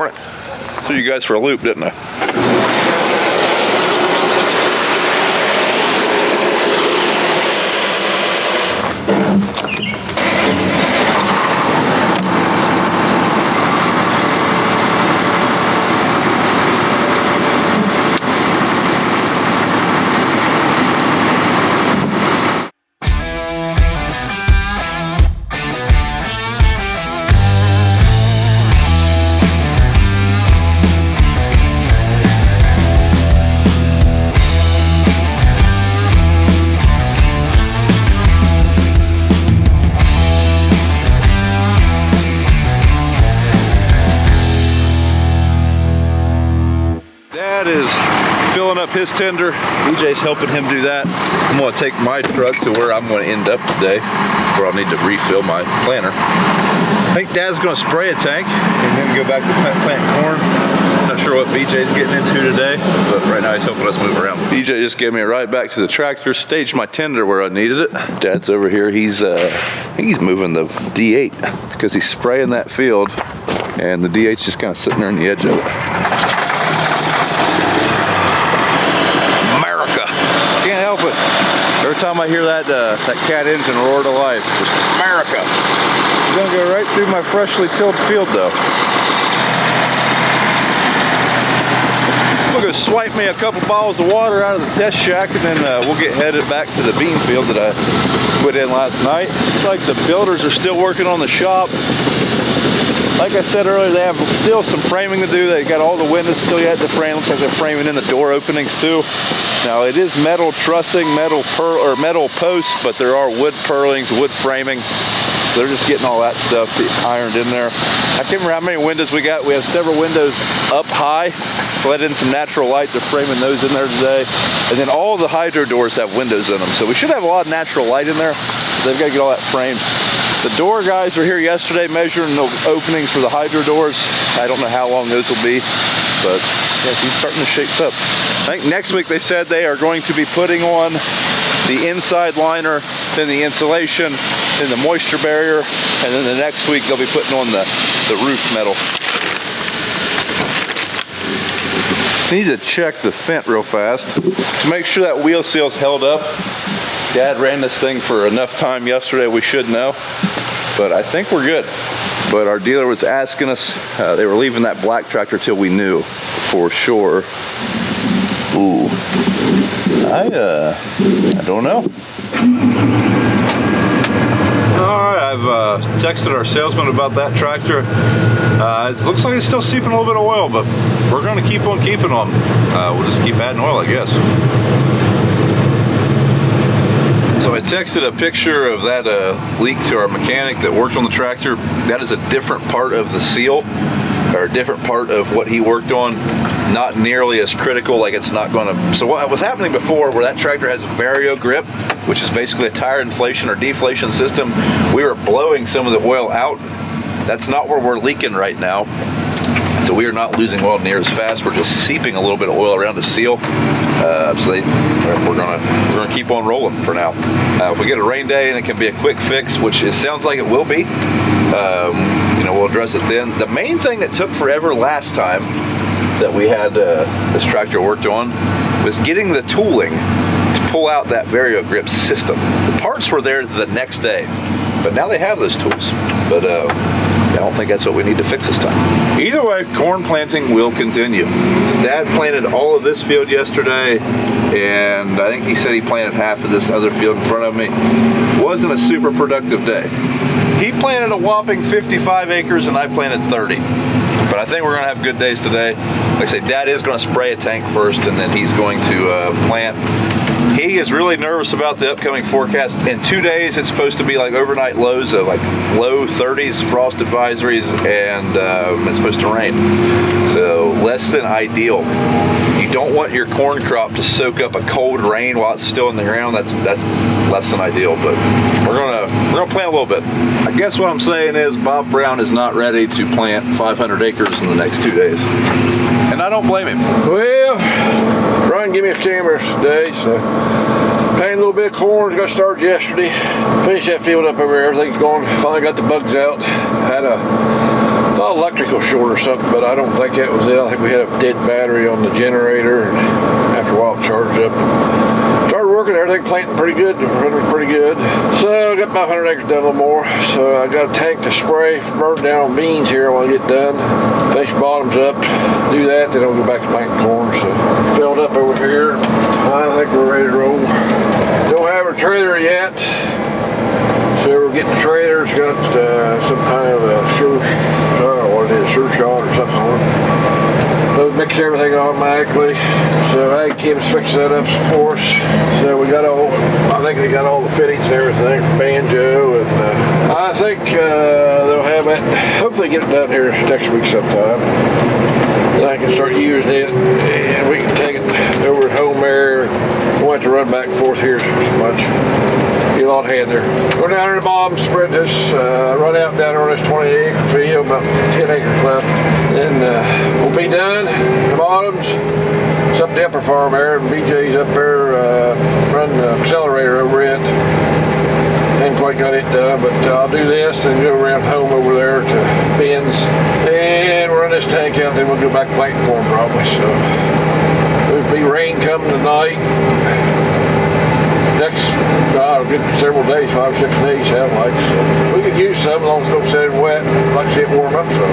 Morning. Threw you guys for a loop, didn't I? Dad is filling up his tender. BJ's helping him do that. I'm going to take my truck to where I'm going to end up today, where I'll need to refill my planter. I think Dad's going to spray a tank and then go back to planting corn. Not sure what BJ's getting into today, but right now he's helping us move around. BJ just gave me a ride back to the tractor, staged my tender where I needed it. Dad's over here. He's I think he's moving the D8 because he's spraying that field, and the D8's just kind of sitting there on the edge of it. Every time I hear that cat engine roar to life, just America. It's gonna go right through my freshly tilled field though. We'll go swipe me a couple bottles of water out of the test shack, and then we'll get headed back to the bean field that I put in last night. Looks like the builders are still working on the shop. Like I said earlier, they have still some framing to do. They got all the windows still yet to frame. Looks like they're framing in the door openings too. Now it is metal trussing, metal posts, but there are wood purlings, wood framing. So they're just getting all that stuff ironed in there. I can't remember how many windows we got. We have several windows up high. Let in some natural light. They're framing those in there today. And then all the hydro doors have windows in them. So we should have a lot of natural light in there. They've got to get all that framed. The door guys were here yesterday measuring the openings for the hydro doors. I don't know how long those will be, but yeah, he's starting to shape up. I think next week they said they are going to be putting on the inside liner, then the insulation, then the moisture barrier, and then the next week they'll be putting on the roof metal. Need to check the Fendt real fast to make sure that wheel seal's held up. Dad ran this thing for enough time yesterday, we should know, but I think we're good. But our dealer was asking us, they were leaving that black tractor till we knew for sure. Ooh, I don't know. All right, I've texted our salesman about that tractor. It looks like it's still seeping a little bit of oil, but we're gonna keep on keeping on. We'll just keep adding oil, I guess. So I texted a picture of that leak to our mechanic that worked on the tractor. That is a different part of the seal, or a different part of what he worked on. Not nearly as critical, like it's not gonna. So what was happening before, where that tractor has a vario grip, which is basically a tire inflation or deflation system, we were blowing some of the oil out. That's not where we're leaking right now. So we are not losing oil near as fast. We're just seeping a little bit of oil around the seal. We're gonna keep on rolling for now. If we get a rain day and it can be a quick fix, which it sounds like it will be, we'll address it then. The main thing that took forever last time that we had this tractor worked on was getting the tooling to pull out that vario grip system. The parts were there the next day, but now they have those tools. But I don't think that's what we need to fix this time. Either way, corn planting will continue. Dad planted all of this field yesterday, and I think he said he planted half of this other field in front of me. Wasn't a super productive day. He planted a whopping 55 acres and I planted 30. But I think we're gonna have good days today. Like I say, Dad is gonna spray a tank first, and then he's going to plant. He is really nervous about the upcoming forecast. In 2 days, it's supposed to be like overnight lows of like low 30s, frost advisories, and it's supposed to rain. So less than ideal. You don't want your corn crop to soak up a cold rain while it's still in the ground. That's less than ideal, but we're gonna plant a little bit. I guess what I'm saying is Bob Brown is not ready to plant 500 acres in the next 2 days. And I don't blame him. Well, Brian gave me a camera today, so planted a little bit of corn. Got started yesterday. Finished that field up over there. Everything's going. Finally got the bugs out. Thought thought electrical short or something, but I don't think that was it. I think we had a dead battery on the generator, and after a while it charged up. Started working, everything planting pretty good, running pretty good. So I got about 100 acres done a little more. So I got a tank to spray for burn down on beans here. I want to get done. Finish bottoms up, do that, then I'll go back to planting corn. So filled up over here. I think we're ready to roll. Don't have a trailer yet. So we're getting the trailer. It's got some kind of a sure, I don't know what it is, sure shot or something on it. They'll mix everything automatically. So I had Kim's fix that up for us. So we got all, I think they got all the fittings and everything for banjo, and I think they'll have it, hopefully get it done here next week sometime. Then I can start using it, and we can take it over at home there. We won't have to run back and forth here so much. Be a lot of hand there. Go down to the bottom, spread this, run out down on this 20-acre field, about 10 acres left. Then we'll be done. The bottoms, it's up the upper farm there, and BJ's up there running the accelerator over it. Ain't quite got it done, but I'll do this and go around home over there to Ben's, and run this tank out, then we'll go back planting corn probably. So there'll be rain coming tonight. Next good several days, 5 or 6 days, sound like. So we could use some as long as it don't set it wet. Like to see it warm up some.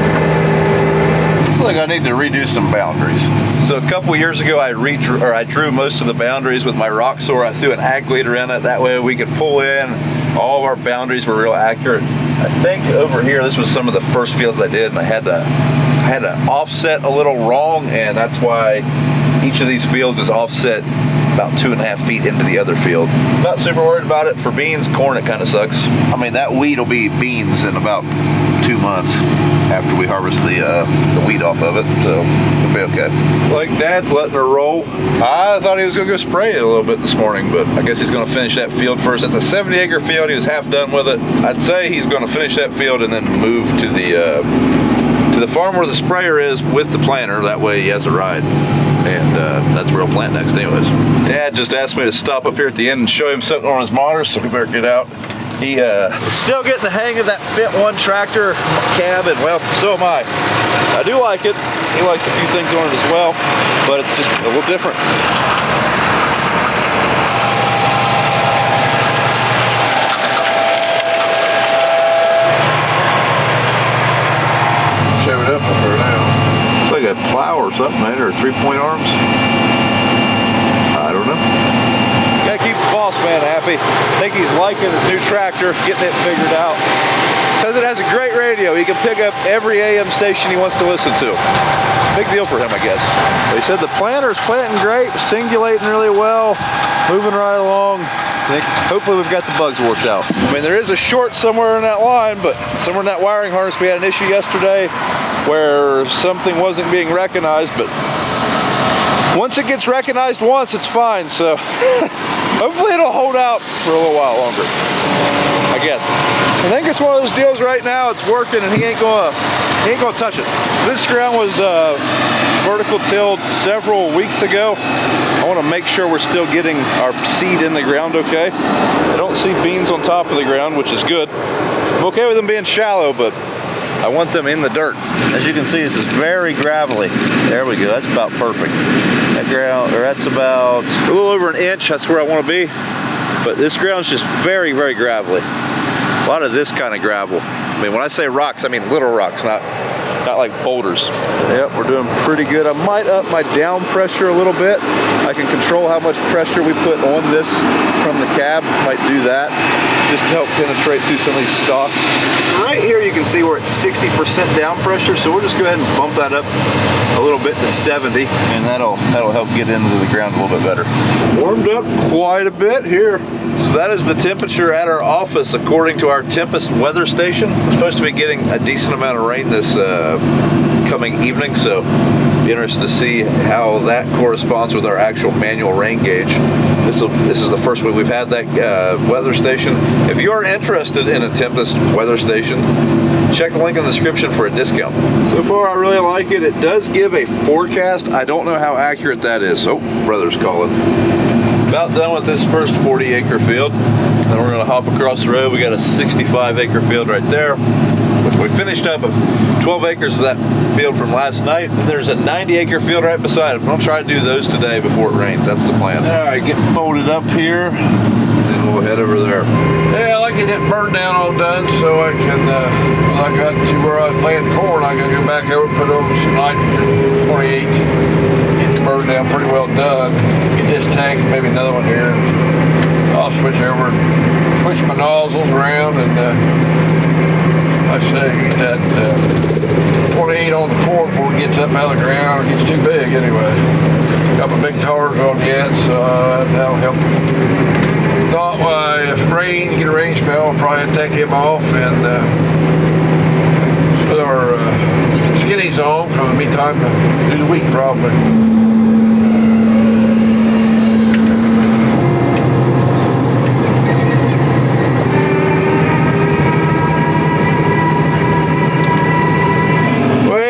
Looks like I need to redo some boundaries. So a couple years ago, I drew most of the boundaries with my rock saw. I threw an ag leader in it. That way we could pull in. All of our boundaries were real accurate. I think over here, this was some of the first fields I did, and I had to offset a little wrong, and that's why each of these fields is offset about 2.5 feet into the other field. Not super worried about it. For beans, corn, it kind of sucks. I mean, that wheat will be beans in about 2 months after we harvest the wheat off of it, so it'll be okay. It's like Dad's letting her roll. I thought he was gonna go spray it a little bit this morning, but I guess he's gonna finish that field first. It's a 70-acre field. He was half done with it. I'd say he's gonna finish that field and then move to the farm where the sprayer is with the planter. That way he has a ride. And that's where he'll plant next anyways. Dad just asked me to stop up here at the end and show him something on his monitor, so we better get out. He is still getting the hang of that Fendt 1 tractor cab, and well, so am I. I do like it. He likes a few things on it as well, but it's just a little different. Shove it up there now. It's like a plow or something, man, or 3-point arms. I don't know. Gotta keep the boss man happy. I think he's liking his new tractor, getting it figured out. Says it has a great radio. He can pick up every AM station he wants to listen to. It's a big deal for him, I guess. But he said the planter's planting great, singulating really well, moving right along. I think hopefully we've got the bugs worked out. I mean, there is a short somewhere in that line, but somewhere in that wiring harness, we had an issue yesterday where something wasn't being recognized, but once it gets recognized once, it's fine. So hopefully it'll hold out for a little while longer, I guess. I think it's one of those deals right now, it's working and he ain't gonna touch it. So this ground was vertical tilled several weeks ago. I want to make sure we're still getting our seed in the ground okay. I don't see beans on top of the ground, which is good. I'm okay with them being shallow, but I want them in the dirt. As you can see, this is very gravelly. There we go, that's about perfect. That ground, or that's about a little over 1 inch, that's where I want to be. But this ground's just very, very gravelly. A lot of this kind of gravel. I mean, when I say rocks, I mean little rocks, not like boulders. Yep, we're doing pretty good. I might up my down pressure a little bit. I can control how much pressure we put on this from the cab. Might do that just to help penetrate through some of these stalks. Right here you can see we're at 60% down pressure, so we'll just go ahead and bump that up a little bit to 70, and that'll help get into the ground a little bit better. Warmed up quite a bit here. So that is the temperature at our office according to our Tempest weather station. We're supposed to be getting a decent amount of rain this coming evening, so be interested to see how that corresponds with our actual manual rain gauge. This is the first week we've had that weather station. If you are interested in a Tempest weather station, check the link in the description for a discount. So far I really like it. It does give a forecast. I don't know how accurate that is. Oh, brother's calling. About done with this first 40-acre field. Then we're gonna hop across the road. We got a 65-acre field right there. We finished up 12 acres of that field from last night. And there's a 90-acre field right beside it. We'll try to do those today before it rains. That's the plan. All right, get folded up here. And we'll head over there. Yeah, I like to get burn down all done so I can, when I got to where I was planting corn, I can go back over and put on some nitrogen 28. Get the burn down pretty well done. Get this tank, maybe another one here. I'll switch my nozzles around and like I say, that 28 on the corn before it gets up out of the ground. It gets too big anyway. Got my big tars on yet, so that'll help. Not if it rains, get a rain spell, I'll probably take him off and put our skinnies on, because it'll be time to do the wheat probably.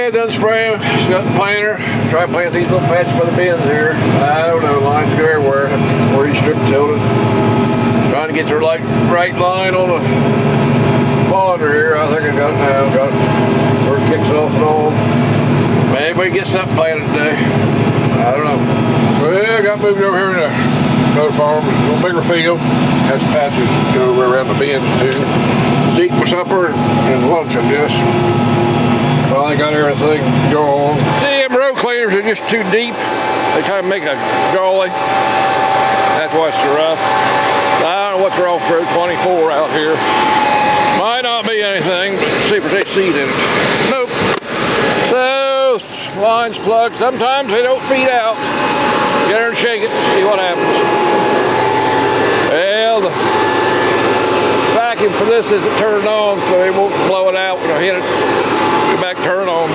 Done spraying, just got the planter, try to plant these little patches by the bins here. I don't know, lines go everywhere, where you strip tilted. Trying to get the right line on the monitor here. I think I got it now, got it where it kicks off and on. Maybe we get something planted today. I don't know. Well, I got moved over here to another farm, a little bigger field. Has patches go around the bins too. Just eat my supper and lunch, I guess. Well, I got everything going. Damn row cleaners are just too deep. They kind of make a gully. That's why it's so rough. I don't know what's wrong with row 24 out here. Might not be anything, but see if there's any seed in it. Nope. So, lines plugged. Sometimes they don't feed out. Get her and shake it, see what happens. Well, the vacuum for this isn't turned on, so it won't blow it out when I hit it. Go back, turn on.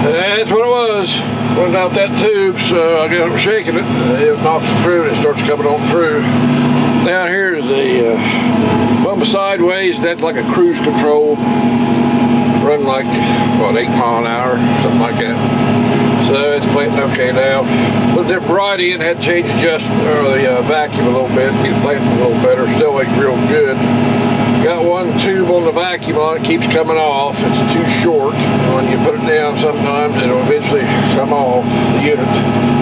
That's what it was. Wasn't out that tube, so I got it shaking it. It knocks it through and it starts coming on through. Down here is a bump sideways. That's like a cruise control. Running like, what, 8 miles an hour, something like that. So it's planting okay now. A little different variety and had to change the vacuum a little bit, get it planting a little better. Still ain't real good. Got one tube on the vacuum on it, keeps coming off. It's too short. When you put it down sometimes, it'll eventually come off the unit.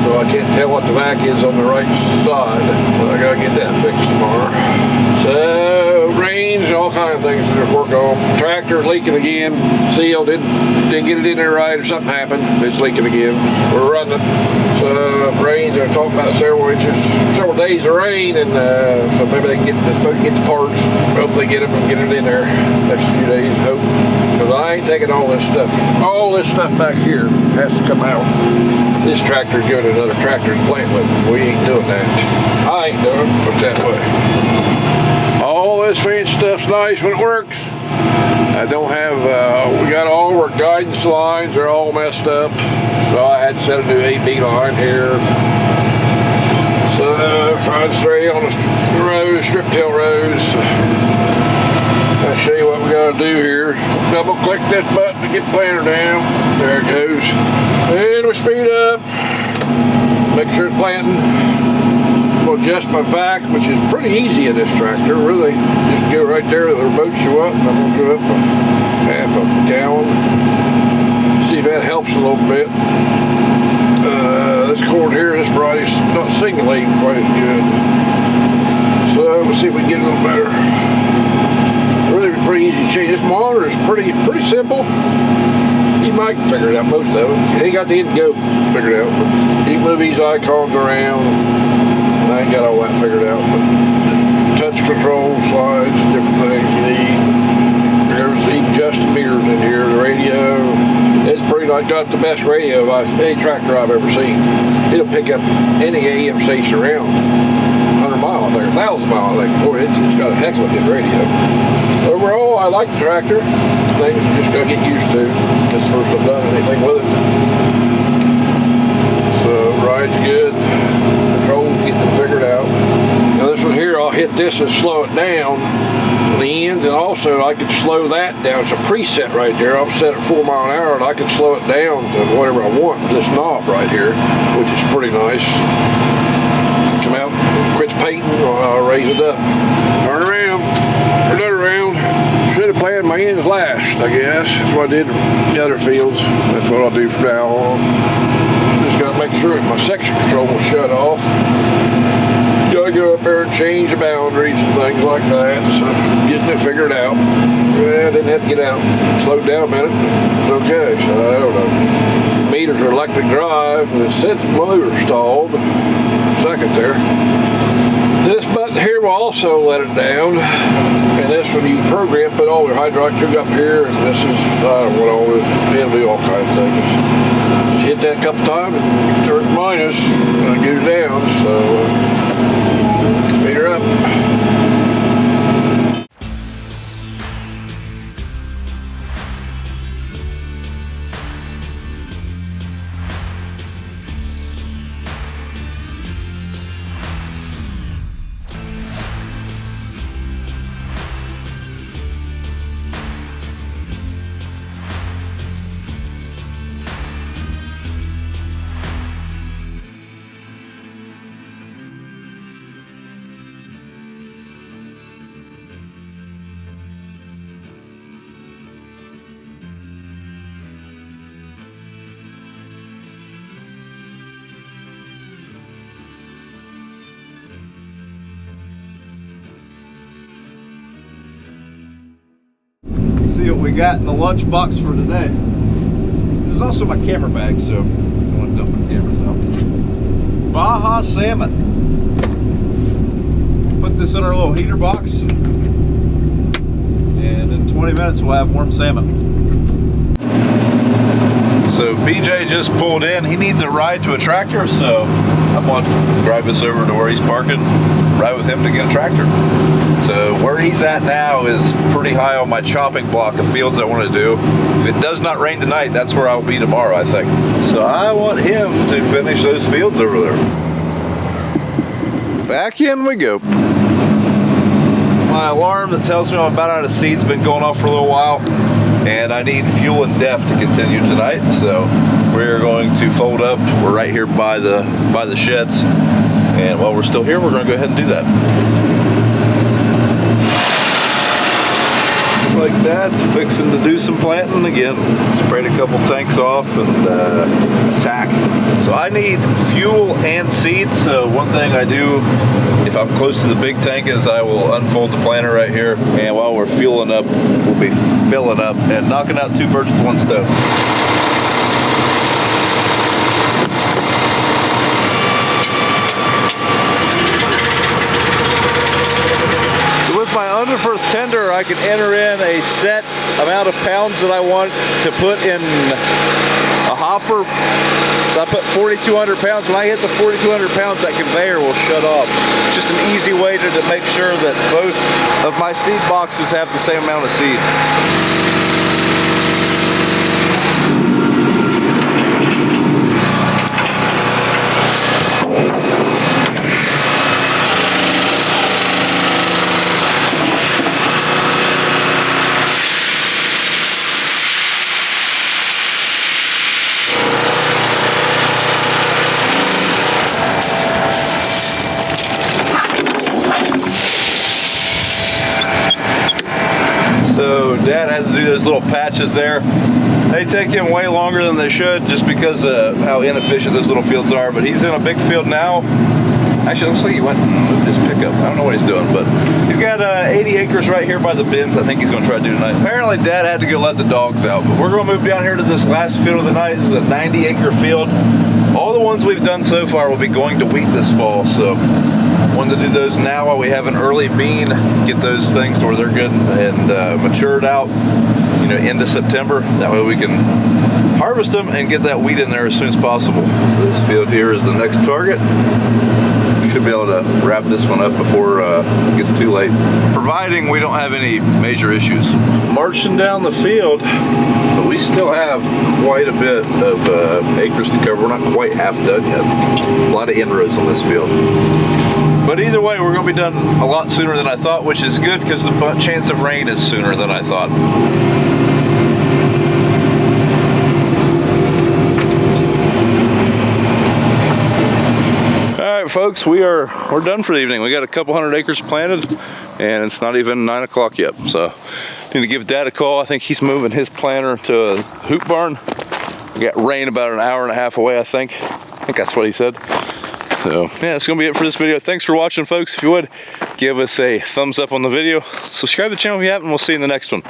So I can't tell what the vac is on the right side. So I gotta get that fixed tomorrow. So range, all kinds of things to work on. Tractor's leaking again. Seal didn't get it in there right or something happened. It's leaking again. We're running it. So if rains, they're talking about several days of rain, and so maybe they're supposed to get the parts. Hopefully get them and get it in there next few days, hope. Because I ain't taking all this stuff back here has to come out. This tractor's going to another tractor to plant with. We ain't doing that. I ain't doing it, but that way. All this fancy stuff's nice when it works. I don't have, we got all of our guidance lines, they're all messed up. So I had to set a new AB line here. So trying to stray on the rows, strip tail rows. I'll show you what we gotta do here. Double click this button to get the planter down. There it goes. And we speed up. Make sure it's planting. I'll adjust my vac, which is pretty easy in this tractor, really. Just go right there, it'll boat you up. I'm gonna go up a half a gallon. See if that helps a little bit. This cord here, this variety's not singulating quite as good. So we'll see if we can get it a little better. Really pretty easy to change. This monitor is pretty simple. You might figure it out, most of it. He got the end go figured out, but you can move these icons around. I ain't got all that figured out, but touch control, slides, different things you need. There's even adjusting meters in here, the radio. It's pretty nice, got the best radio of any tractor I've ever seen. It'll pick up any AM station around 100 miles, I think, 1,000 miles, I think. Boy, it's got a heck of a good radio. Overall, I like the tractor. Things you just gotta get used to. That's the first I've done anything with it. So, ride's good. Controls, getting them figured out. Now this one here, I'll hit this and slow it down on the end, and also I can slow that down. It's a preset right there. I'll set it 4 miles an hour, and I can slow it down to whatever I want with this knob right here, which is pretty nice. Come out, quits painting, I'll raise it up. Turn around, turn it around. Should to plan my ends last, I guess. That's what I did in the other fields. That's what I'll do from now on. Just gotta make sure my section control will shut off. Gotta go up there and change the boundaries and things like that. So getting it figured out. Well, I didn't have to get out. Slowed down a minute. It's okay. So I don't know. Meters are electric drive. And it said the motor stalled. Second there. This button here will also let it down, and this when you program, put all your hydraulic tube up here, and this is, I don't know what all this, it'll do all kinds of things. Just hit that a couple times, and it turns minus, and it goes down, so speed her up. See what we got in the lunch box for today. This is also my camera bag, so I don't want to dump my cameras out. Baja salmon. Put this in our little heater box, and in 20 minutes we'll have warm salmon. So BJ just pulled in. He needs a ride to a tractor, so I'm going to drive us over to where he's parking, ride with him to get a tractor. So where he's at now is pretty high on my chopping block of fields I want to do. If it does not rain tonight, that's where I'll be tomorrow, I think. So I want him to finish those fields over there. Back in we go. My alarm that tells me I'm about out of seed's been going off for a little while, and I need fuel and def to continue tonight. So we're going to fold up. We're right here by the sheds, and while we're still here, we're going to go ahead and do that. Like Dad's fixing to do some planting again. Sprayed a couple tanks off and tack. So I need fuel and seed. So one thing I do if I'm close to the big tank is I will unfold the planter right here, and while we're fueling up, we'll be filling up and knocking out two birds with one stone. My underfirth tender, I can enter in a set amount of pounds that I want to put in a hopper. So I put 4,200 pounds. When I hit the 4,200 pounds, that conveyor will shut off. Just an easy way to make sure that both of my seed boxes have the same amount of seed. So Dad had to do those little patches there. They take him way longer than they should just because of how inefficient those little fields are, but he's in a big field now. Actually, it looks like he went and moved his pickup. I don't know what he's doing, but he's got 80 acres right here by the bins. I think he's going to try to do tonight. Apparently, Dad had to go let the dogs out, but we're going to move down here to this last field of the night. This is a 90-acre field. All the ones we've done so far will be going to wheat this fall, so wanted to do those now while we have an early bean, get those things to where they're good and matured out, you know, into September. That way we can harvest them and get that wheat in there as soon as possible. So this field here is the next target. Should be able to wrap this one up before it gets too late, providing we don't have any major issues. Marching down the field, but we still have quite a bit of acres to cover. We're not quite half done yet. A lot of inroads on this field. But either way, we're going to be done a lot sooner than I thought, which is good because the chance of rain is sooner than I thought. All right, folks, we're done for the evening. We got a couple hundred acres planted, and it's not even 9 o'clock yet. So Need to give Dad a call. I think he's moving his planter to a hoop barn. We got rain about an hour and a half away, I think. I think that's what he said. So yeah, that's gonna be it for this video. Thanks for watching, folks. If you would, give us a thumbs up on the video. Subscribe to the channel if you haven't, and we'll see you in the next one.